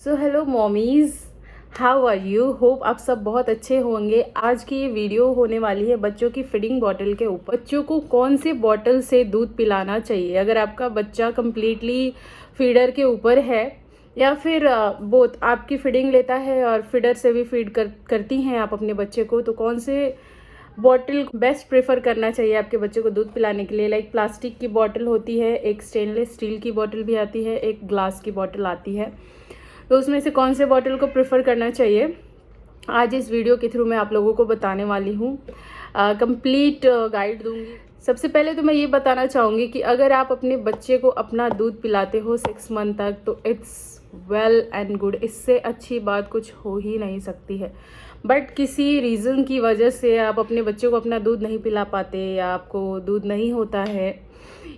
So hello mommies, how are you. Hope आप सब बहुत अच्छे होंगे। आज की ये वीडियो होने वाली है बच्चों की फीडिंग बॉटल के ऊपर। बच्चों को कौन से बॉटल से दूध पिलाना चाहिए। अगर आपका बच्चा कम्प्लीटली फीडर के ऊपर है या फिर बोथ आपकी फीडिंग लेता है और फीडर से भी फीड करती हैं आप अपने बच्चे को, तो कौन से बॉटल बेस्ट प्रेफर करना चाहिए आपके बच्चे को दूध पिलाने के लिए। लाइक प्लास्टिक की बॉटल होती है, एक स्टेनलेस स्टील की बॉटल भी आती है, एक ग्लास की बॉटल आती है। तो उसमें से कौन से बॉटल को प्रेफर करना चाहिए, आज इस वीडियो के थ्रू मैं आप लोगों को बताने वाली हूँ। कंप्लीट गाइड दूंगी। सबसे पहले तो मैं ये बताना चाहूँगी कि अगर आप अपने बच्चे को अपना दूध पिलाते हो 6 मंथ तक, तो इट्स वेल एंड गुड। इससे अच्छी बात कुछ हो ही नहीं सकती है। बट किसी रीज़न की वजह से आप अपने बच्चे को अपना दूध नहीं पिला पाते, या आपको दूध नहीं होता है,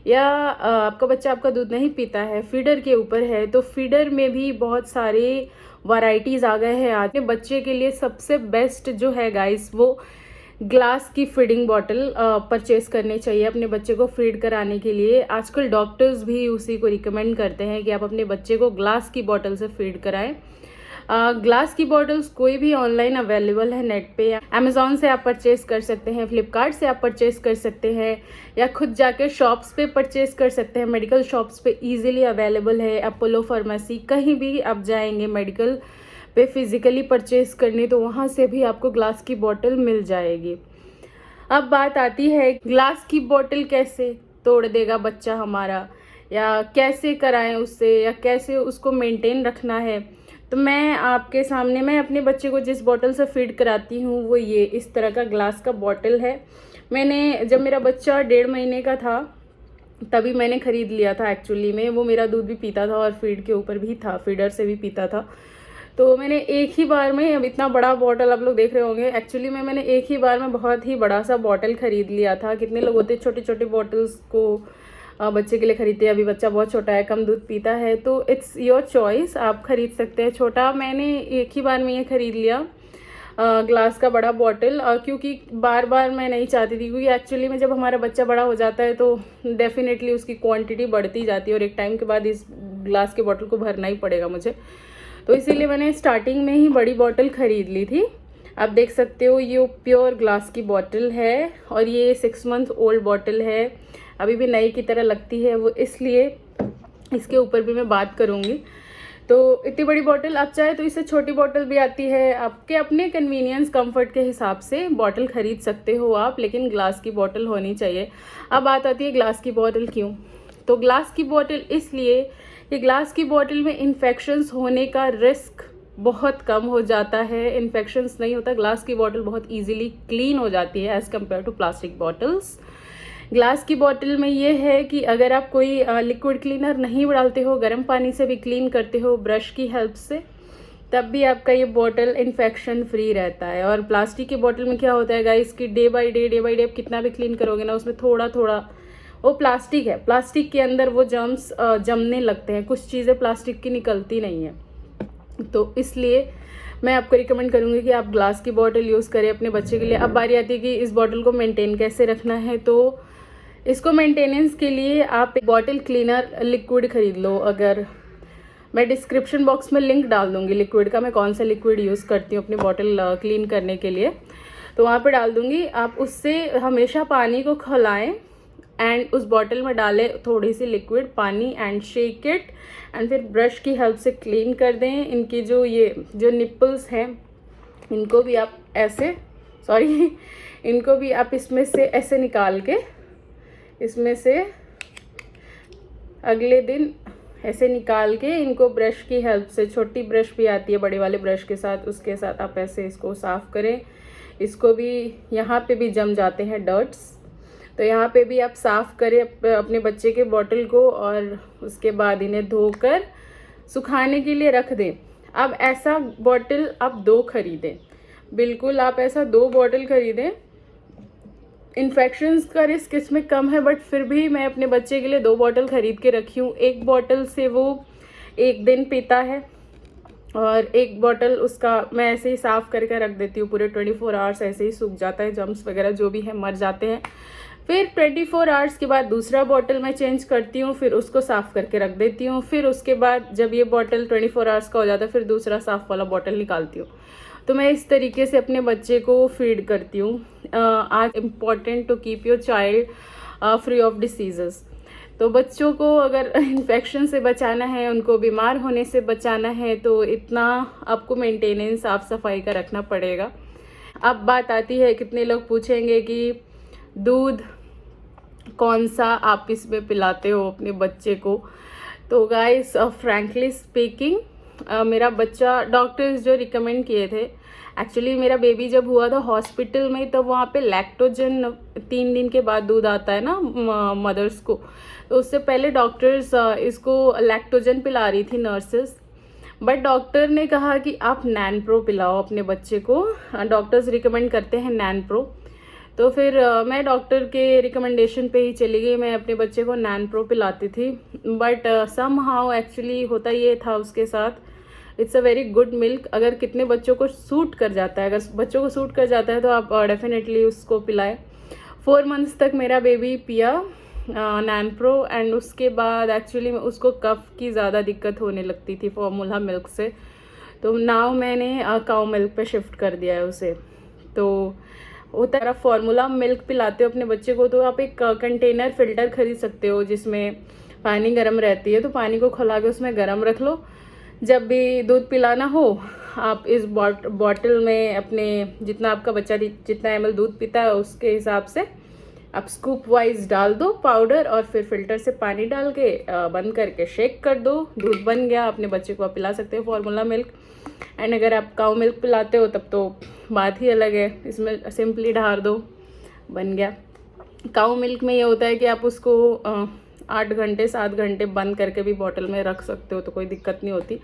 या आपका बच्चा आपका दूध नहीं पीता है, फीडर के ऊपर है, तो फीडर में भी बहुत सारे वैरायटीज़ आ गए हैं। आज बच्चे के लिए सबसे बेस्ट जो है गाइस, वो ग्लास की फीडिंग बॉटल परचेस करनी चाहिए अपने बच्चे को फीड कराने के लिए। आजकल डॉक्टर्स भी उसी को रिकमेंड करते हैं कि आप अपने बच्चे को ग्लास की बॉटल से फीड कराएं। ग्लास की बॉटल्स कोई भी ऑनलाइन अवेलेबल है नेट पे, अमेजोन से आप परचेज कर सकते हैं, फ्लिपकार्ट से आप परचेज कर सकते हैं, या खुद जाके शॉप्स पे परचेज कर सकते हैं। मेडिकल शॉप्स पे इजीली अवेलेबल है। अपोलो फार्मेसी, कहीं भी आप जाएंगे मेडिकल पे फिजिकली परचेज करने, तो वहाँ से भी आपको ग्लास की बॉटल मिल जाएगी। अब बात आती है ग्लास की बॉटल कैसे तोड़ देगा बच्चा हमारा, या कैसे कराएं उससे, या कैसे उसको मेंटेन रखना है। तो मैं आपके सामने, मैं अपने बच्चे को जिस बॉटल से फीड कराती हूँ वो ये इस तरह का ग्लास का बॉटल है। मैंने जब मेरा बच्चा 1.5 महीने का था तभी मैंने ख़रीद लिया था। एक्चुअली में वो मेरा दूध भी पीता था और फीड के ऊपर भी था, फीडर से भी पीता था। तो मैंने एक ही बार में, अब इतना बड़ा बॉटल आप लोग देख रहे होंगे, एक्चुअली में मैंने एक ही बार में बहुत ही बड़ा सा बॉटल ख़रीद लिया था। कितने लोग होते हैं छोटे छोटे बॉटल्स को बच्चे के लिए खरीदते हैं। अभी बच्चा बहुत छोटा है, कम दूध पीता है, तो इट्स योर चॉइस, आप खरीद सकते हैं छोटा। मैंने एक ही बार में ये खरीद लिया ग्लास का बड़ा बॉटल, क्योंकि बार बार मैं नहीं चाहती थी, क्योंकि एक्चुअली में जब हमारा बच्चा बड़ा हो जाता है तो डेफिनेटली उसकी क्वांटिटी बढ़ती जाती है, और एक टाइम के बाद इस ग्लास के बॉटल को भरना ही पड़ेगा मुझे। तो इसीलिए मैंने स्टार्टिंग में ही बड़ी बॉटल ख़रीद ली थी। आप देख सकते हो ये प्योर ग्लास की बॉटल है, और ये 6 मंथ ओल्ड बॉटल है, अभी भी नई की तरह लगती है वो, इसलिए इसके ऊपर भी मैं बात करूँगी। तो इतनी बड़ी बॉटल, आप चाहे तो इससे छोटी बॉटल भी आती है, आपके अपने कन्वीनियंस कंफर्ट के हिसाब से बॉटल ख़रीद सकते हो आप, लेकिन ग्लास की बॉटल होनी चाहिए। अब बात आती है ग्लास की बॉटल क्यों। तो ग्लास की बॉटल इसलिए कि ग्लास की बॉटल में इन्फेक्शंस होने का रिस्क बहुत कम हो जाता है। इन्फेक्शंस नहीं होता, ग्लास की बॉटल बहुत ईजिली क्लीन हो जाती है as compared to plastic bottles. Glass की बॉटल में ये है कि अगर आप कोई लिक्विड क्लीनर नहीं डालते हो, गर्म पानी से भी क्लीन करते हो ब्रश की हेल्प से, तब भी आपका ये बॉटल इन्फेक्शन फ्री रहता है। और प्लास्टिक की बॉटल में क्या होता है गाइस कि डे बाय डे आप कितना भी क्लीन करोगे ना, उसमें थोड़ा थोड़ा, वो प्लास्टिक है, प्लास्टिक के अंदर वो जर्म्स जमने लगते हैं, कुछ चीज़ें प्लास्टिक की निकलती नहीं है। तो इसलिए मैं आपको रिकमेंड करूँगी कि आप ग्लास की बॉटल यूज़ करें अपने बच्चे के लिए। अब बारी आती है कि इस बॉटल को मेंटेन कैसे रखना है। तो इसको मेंटेनेंस के लिए आप एक बॉटल क्लीनर लिक्विड ख़रीद लो। अगर मैं डिस्क्रिप्शन बॉक्स में लिंक डाल दूँगी लिक्विड का, मैं कौन सा लिक्विड यूज़ करती हूँ अपनी बॉटल क्लीन करने के लिए, तो वहाँ पे डाल दूँगी। आप उससे हमेशा पानी को खौलाएं एंड उस बॉटल में डालें थोड़ी सी लिक्विड पानी एंड शेक इट, एंड फिर ब्रश की हेल्प से क्लीन कर दें। इनकी जो निप्पल्स हैं, इनको भी आप ऐसे, इनको भी आप इसमें से ऐसे निकाल के, इसमें से अगले दिन ऐसे निकाल के इनको ब्रश की हेल्प से, छोटी ब्रश भी आती है बड़े वाले ब्रश के साथ, उसके साथ आप ऐसे इसको साफ़ करें। इसको भी, यहाँ पे भी जम जाते हैं डर्ट्स, तो यहाँ पे भी आप साफ़ करें अपने बच्चे के बॉटल को, और उसके बाद इन्हें धोकर सुखाने के लिए रख दें। अब ऐसा बॉटल आप 2 खरीदें, बिल्कुल आप ऐसा 2 बॉटल खरीदें। इन्फेक्शंस का रिस्क इसमें कम है, बट फिर भी मैं अपने बच्चे के लिए 2 बॉटल ख़रीद के रखी हूँ। एक बॉटल से वो 1 दिन पीता है, और एक बॉटल उसका मैं ऐसे ही साफ़ करके रख देती हूँ, पूरे 24 आवर्स ऐसे ही सूख जाता है, जम्स वगैरह जो भी है मर जाते हैं। फिर 24 आवर्स के बाद दूसरा बॉटल मैं चेंज करती हूँ, फिर उसको साफ़ करके रख देती हूँ। फिर उसके बाद जब ये बॉटल 24 आवर्स का हो जाता है फिर दूसरा साफ़ वाला बॉटल निकालती हूँ। तो मैं इस तरीके से अपने बच्चे को फीड करती हूँ। आज important to keep your child free of diseases. तो बच्चों को अगर इन्फेक्शन से बचाना है, उनको बीमार होने से बचाना है, तो इतना आपको मेंटेनेंस साफ़ सफाई का रखना पड़ेगा। अब बात आती है, कितने लोग पूछेंगे कि दूध कौन सा आप इसमें पिलाते हो अपने बच्चे को। तो गाइस फ्रैंकली स्पीकिंग, मेरा बच्चा डॉक्टर्स जो रिकमेंड किए थे, एक्चुअली मेरा बेबी जब हुआ था हॉस्पिटल में, तब वहाँ पे लैक्टोजन 3 दिन के बाद दूध आता है ना मदर्स को, तो उससे पहले डॉक्टर्स इसको लैक्टोजन पिला रही थी नर्सेस। बट डॉक्टर ने कहा कि आप नैन प्रो पिलाओ अपने बच्चे को, डॉक्टर्स रिकमेंड करते हैं नैन प्रो। तो फिर मैं डॉक्टर के रिकमेंडेशन पे ही चली गई, मैं अपने बच्चे को नैन प्रो पिलाती थी। बट सम हाउ एक्चुअली होता ये था उसके साथ, it's a very good milk. अगर कितने बच्चों को सूट कर जाता है, अगर बच्चों को सूट कर जाता है तो आप डेफिनेटली उसको पिलाएं। 4 मंथ्स तक मेरा बेबी पिया नैन प्रो, एंड उसके बाद एक्चुअली उसको कफ की ज़्यादा दिक्कत होने लगती थी फॉर्मूला मिल्क से, तो नाउ मैंने काउ मिल्क पे शिफ्ट कर दिया है उसे। तो होता है, आप फॉर्मूला मिल्क पिलाते हो अपने बच्चे को तो आप एक कंटेनर फिल्टर खरीद सकते हो जिसमें पानी गर्म रहती है, तो पानी को खौला के उसमें गर्म रख लो। जब भी दूध पिलाना हो आप इस बॉटल में अपने जितना आपका बच्चा जितना ml दूध पीता है उसके हिसाब से आप स्कूप वाइज डाल दो पाउडर, और फिर फिल्टर से पानी डाल के बंद करके शेक कर दो, दूध बन गया। अपने बच्चे को आप पिला सकते हो फॉर्मूला मिल्क। एंड अगर आप काऊ मिल्क पिलाते हो तब तो बात ही अलग है, इसमें सिंपली ढार दो, बन गया। काऊ मिल्क में ये होता है कि आप उसको 8 घंटे 7 घंटे बंद करके भी बॉटल में रख सकते हो, तो कोई दिक्कत नहीं होती।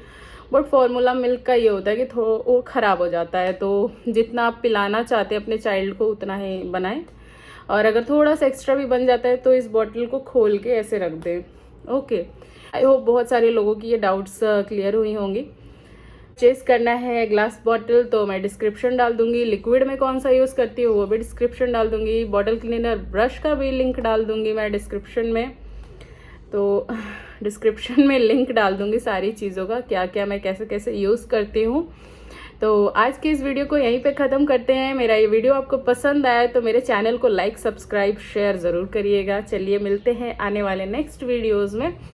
बट फॉर्मूला मिल्क का ये होता है कि वो ख़राब हो जाता है, तो जितना आप पिलाना चाहते हैं अपने चाइल्ड को उतना ही बनाएं, और अगर थोड़ा सा एक्स्ट्रा भी बन जाता है तो इस बॉटल को खोल के ऐसे रख दें। ओके, आई होप बहुत सारे लोगों की ये डाउट्स क्लियर हुई होंगी। परचेज करना है ग्लास बॉटल तो मैं डिस्क्रिप्शन डाल दूंगी, लिक्विड में कौन सा यूज़ करती हूँ वो भी डिस्क्रिप्शन डाल दूंगी, बॉटल क्लीनर ब्रश का भी लिंक डाल दूंगी मैं डिस्क्रिप्शन में। तो डिस्क्रिप्शन में लिंक डाल दूंगी सारी चीज़ों का, क्या क्या मैं कैसे कैसे यूज़ करती हूँ। तो आज की इस वीडियो को यहीं पे ख़त्म करते हैं। मेरा ये वीडियो आपको पसंद आया तो मेरे चैनल को लाइक सब्सक्राइब शेयर ज़रूर करिएगा। चलिए मिलते हैं आने वाले नेक्स्ट वीडियोज़ में।